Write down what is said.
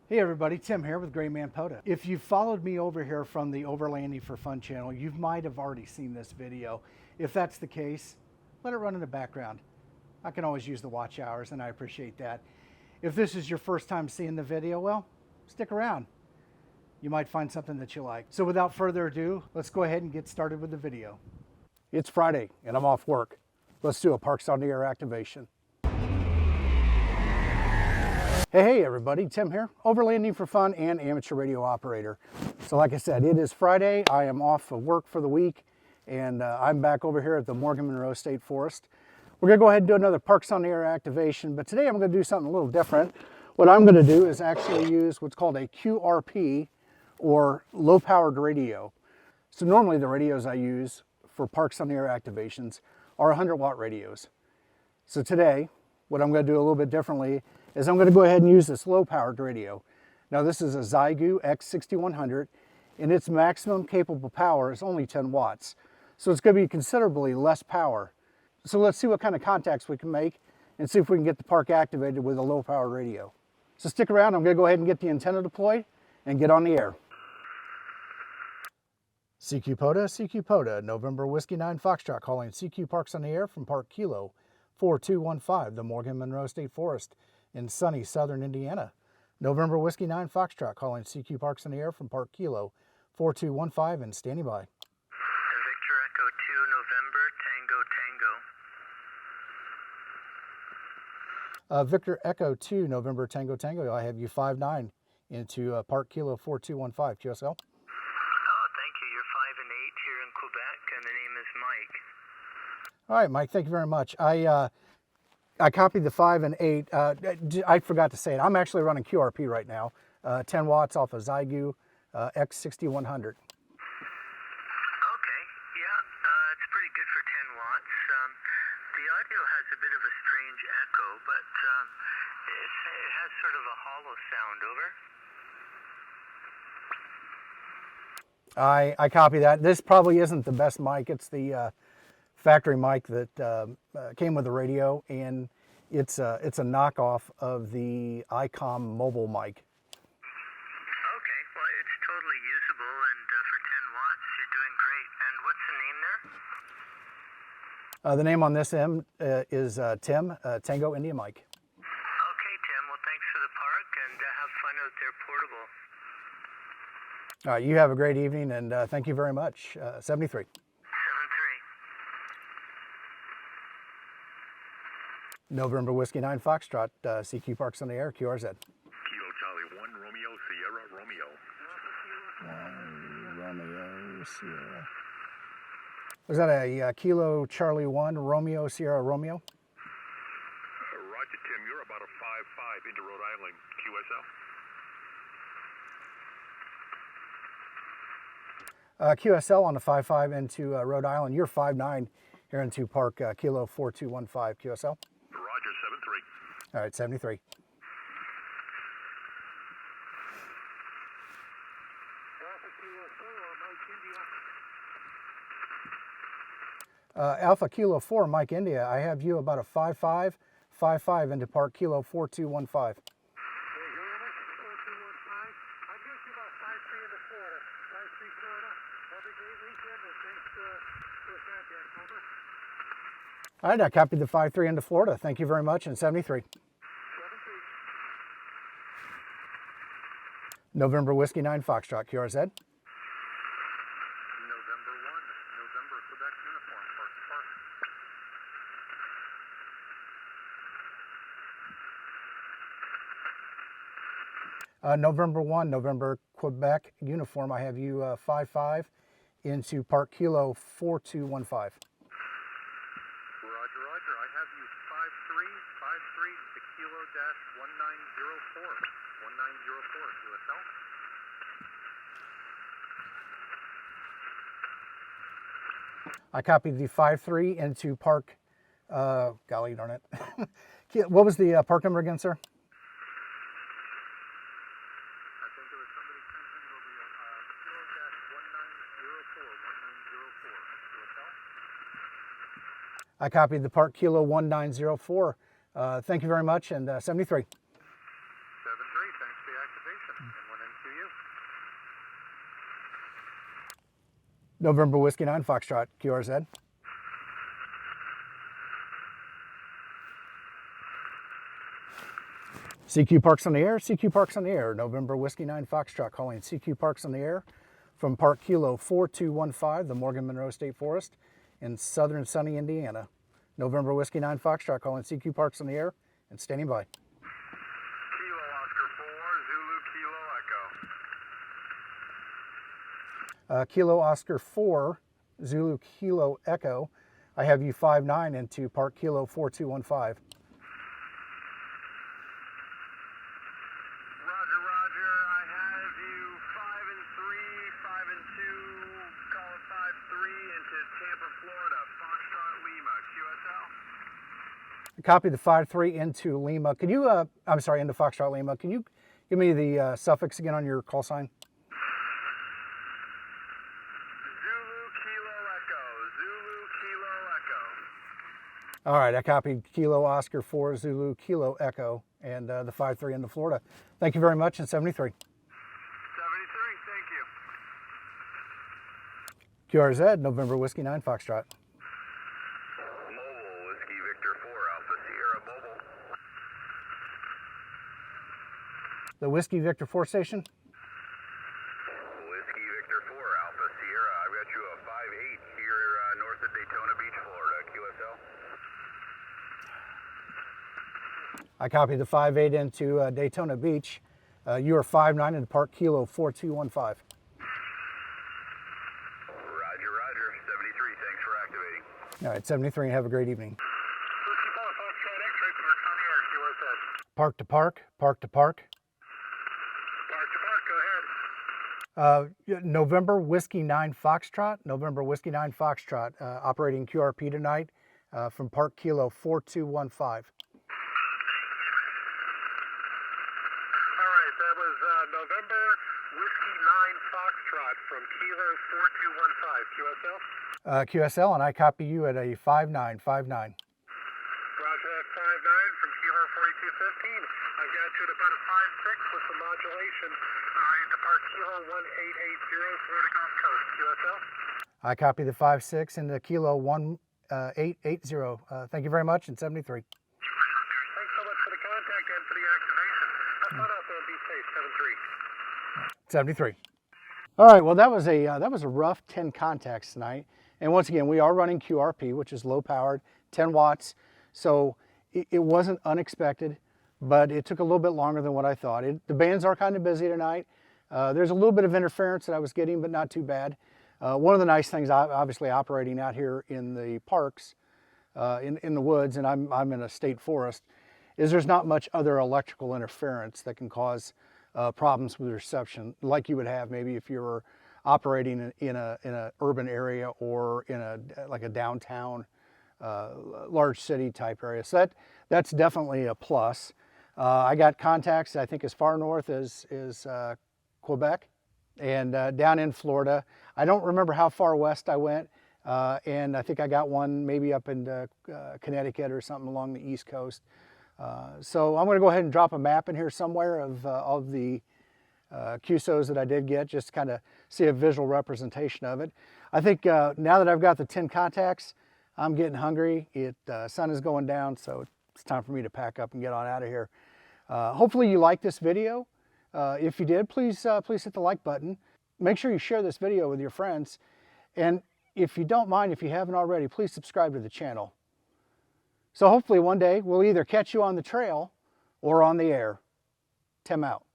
Hey everybody, Tim here with Gray Man POTA. If you've followed me over here from the Overlanding for Fun channel, you might have already seen this video. If that's the case, let it run in the background. I can always use the watch hours and I appreciate that. If this is your first time seeing the video, well, stick around. You might find something that you like. So without further ado, let's go ahead and get started with the video. It's Friday and I'm off work. Let's do a Parks on the Air activation. Hey everybody, Tim here, Overlanding for Fun and amateur radio operator. So like I said, it is Friday. I am off of work for the week and I'm back over here at the Morgan Monroe State Forest. We're gonna go ahead and do another Parks on the Air activation, but today I'm gonna do something a little different. What I'm gonna do is actually use what's called a QRP or low powered radio. So normally the radios I use for Parks on the Air activations are 100-watt radios. So today, what I'm gonna do a little bit differently is I'm going to go ahead and use this low-powered radio. Now this is a Xiegu X6100 and its maximum capable power is only 10 watts. So it's going to be considerably less power. So let's see what kind of contacts we can make and see if we can get the park activated with a low-powered radio. So stick around, I'm going to go ahead and get the antenna deployed and get on the air. CQ POTA, November Whiskey 9 Foxtrot calling CQ Parks on the Air from Park Kilo 4215, the Morgan Monroe State Forest in sunny southern Indiana. November Whiskey 9 Foxtrot calling CQ Parks in the Air from Park Kilo 4215 and standing by. Victor Echo 2 November Tango Tango. Victor Echo 2 November Tango Tango, I have you 5-9 into Park Kilo 4215 QSL. Oh, thank you. You're 5 and 8 here in Quebec, and the name is Mike. All right, Mike, thank you very much. I copied the 5 and 8. I forgot to say it. I'm actually running QRP right now, 10 watts off a Xiegu X6100. Okay, yeah, it's pretty good for 10 watts. The audio has a bit of a strange echo, but it has sort of a hollow sound. Over. I copy that. This probably isn't the best mic. It's the factory mic that came with the radio, and it's a knockoff of the ICOM mobile mic. Okay, well, it's totally usable, and for 10 watts, you're doing great. And what's the name there? The name on this end is Tim, Tango India Mike. Okay, Tim, well, thanks for the park, and have fun out there portable. All right, you have a great evening, and thank you very much. 73. 7-3. November Whiskey 9 Foxtrot, CQ Parks on the Air, QRZ. Kilo Charlie 1 Romeo Sierra Romeo. Romeo Sierra. Was that a Kilo Charlie 1 Romeo Sierra Romeo? Roger, Tim. You're about a 5-5 into Rhode Island, QSL. QSL on the 5-5 into Rhode Island. You're 5-9 here into Park Kilo 4215 QSL. Roger, 7-3. All right, 73. Alpha Kilo 4 Mike India, I have you about a 5-5, 5-5 into Park Kilo 4215. All right, I copied the 5-3 into Florida. Thank you very much, and 73. 7-3. November Whiskey 9 Foxtrot, QRZ. November 1, November Quebec uniform, Park. November 1, November Quebec uniform. I have you 5-5 into Park Kilo 4215. Roger, Roger. I have you 5-3 to Kilo dash 1904. 1904, QSL. I copied the 5-3 into Park, golly darn it. What was the park number again, sir? I think there was somebody sent in over Kilo dash 1904. 1904, QSL. I copied the Park Kilo 1904. Thank you very much, and 73. 7-3, thanks for the activation. activation. M1NQU. November Whiskey 9 Foxtrot, QRZ. CQ Parks on the air, CQ Parks on the air. November Whiskey 9 Foxtrot calling CQ Parks on the air from Park Kilo 4215, the Morgan Monroe State Forest in southern sunny Indiana. November Whiskey 9 Foxtrot calling CQ Parks on the air and standing by. Kilo Oscar 4, Zulu Kilo Echo. Kilo Oscar 4, Zulu Kilo Echo. I have you 5-9 into Park Kilo 4215. Roger, Roger. I have you 5 and 3, 5 and 2. Call it 5-3 into Tampa, Florida. Foxtrot Lima, QSL. Copy the 5-3 into Lima. Can you, I'm sorry, into Foxtrot Lima. Can you give me the suffix again on your call sign? Zulu Kilo Echo. Zulu Kilo Echo. All right, I copied Kilo Oscar 4, Zulu Kilo Echo, and the 5-3 into Florida. Thank you very much, and 73. 73, thank you. QRZ, November Whiskey 9 Foxtrot. Mobile, Whiskey Victor 4, Alpha Sierra Mobile. The Whiskey Victor 4 station. Whiskey Victor 4, Alpha Sierra. I've got you a 5-8 here north of Daytona Beach, Florida, QSL. I copied the 5-8 into Daytona Beach. You are 5-9 into Park Kilo 4215. Roger, Roger. 73, thanks for activating. All right, 73, and have a great evening. Whiskey 4, Foxtrot X-ray, Parks on the air, QSL. Park to park, park to park. Park to park, go ahead. November Whiskey 9 Foxtrot, November Whiskey 9 Foxtrot, operating QRP tonight from Park Kilo 4215. All right, that was November Whiskey 9 Foxtrot from Kilo 4215, QSL. QSL, and I copy you at a 5-9, 5-9. Roger that 5-9 from Kilo 4215. I've got you at about a 5-6 with some modulation into Park Kilo 1880, Florida Gulf Coast, QSL. I copy the 5-6 into Kilo 1880. Thank you very much, and 73. Thanks so much for the contact and for the activation. Have fun out there and be safe, 7-3. 73. All right, well, that was a rough 10 contacts tonight. And once again, we are running QRP, which is low powered, 10 watts. So it wasn't unexpected, but it took a little bit longer than what I thought. The bands are kind of busy tonight. There's a little bit of interference that I was getting, but not too bad. One of the nice things, obviously operating out here in the parks, in the woods, and I'm in a state forest, is there's not much other electrical interference that can cause problems with reception, like you would have maybe if you were operating in a urban area or in like a downtown large city type area. So that's definitely a plus. I got contacts I think as far north as Quebec and down in Florida. I don't remember how far west I went, and I think I got one maybe up in Connecticut or something along the East Coast. So I'm going to go ahead and drop a map in here somewhere of the QSOs that I did get, just to kind of see a visual representation of it. I think now that I've got the 10 contacts, I'm getting hungry. Sun is going down, so it's time for me to pack up and get on out of here. Hopefully you liked this video. If you did, please hit the like button. Make sure you share this video with your friends. And if you don't mind, if you haven't already, please subscribe to the channel. So hopefully one day we'll either catch you on the trail or on the air. Tim out.